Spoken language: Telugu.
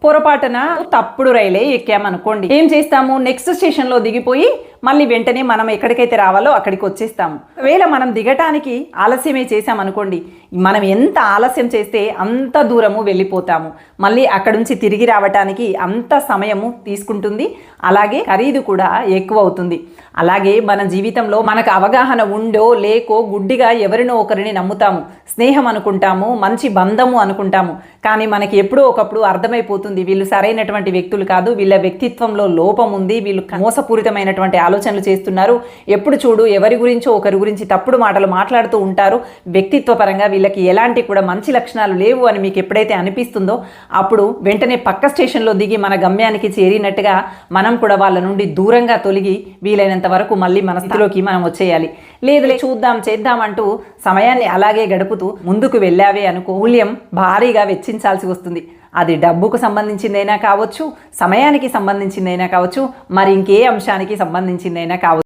పొరపాటున తప్పుడు రైలే ఎక్కామనుకోండి, ఏం చేస్తాము? నెక్స్ట్ స్టేషన్లో దిగిపోయి మళ్ళీ వెంటనే మనం ఎక్కడికైతే రావాలో అక్కడికి వచ్చేస్తాము. ఒకవేళ మనం దిగటానికి ఆలస్యమే చేసామనుకోండి, మనం ఎంత ఆలస్యం చేస్తే అంత దూరము వెళ్ళిపోతాము. మళ్ళీ అక్కడి నుంచి తిరిగి రావటానికి అంత సమయము తీసుకుంటుంది, అలాగే ఖరీదు కూడా ఎక్కువ అవుతుంది. అలాగే మన జీవితంలో మనకు అవగాహన ఉందో లేకో గుడ్డిగా ఎవరినో ఒకరిని నమ్ముతాము, స్నేహం అనుకుంటాము, మంచి బంధము అనుకుంటాము. కానీ మనకి ఎప్పుడో ఒకప్పుడు అర్థమైపోతుంది వీళ్ళు సరైనటువంటి వ్యక్తులు కాదు, వీళ్ళ వ్యక్తిత్వంలో లోపం ఉంది, వీళ్ళు మోసపూరితమైనటువంటి ఆలోచనలు చేస్తున్నారు, ఎప్పుడు చూడు ఎవరి గురించో ఒకరి గురించి తప్పుడు మాటలు మాట్లాడుతూ ఉంటారు, వ్యక్తిత్వ పరంగా వీళ్ళకి ఎలాంటి కూడా మంచి లక్షణాలు లేవు అని మీకు ఎప్పుడైతే అనిపిస్తుందో అప్పుడు వెంటనే పక్క స్టేషన్లో దిగి మన గమ్యానికి చేరినట్టుగా మనం కూడా వాళ్ళ నుండి దూరంగా తొలగి వీలైనంత వరకు మళ్ళీ మన స్థితిలోకి మనం వచ్చేయాలి. లేదులే చూద్దాం చేద్దాం అంటూ సమయాన్ని అలాగే గడుపుతూ ముందుకు వెళ్ళావే అనుకో, మూల్యం భారీగా వెచ్చించాల్సి వస్తుంది. అది డబ్బుకు సంబంధించిందైనా కావచ్చు, సమయానికి సంబంధించిందైనా కావచ్చు, మరి ఇంకే అంశానికి సంబంధించిందైనా కావచ్చు.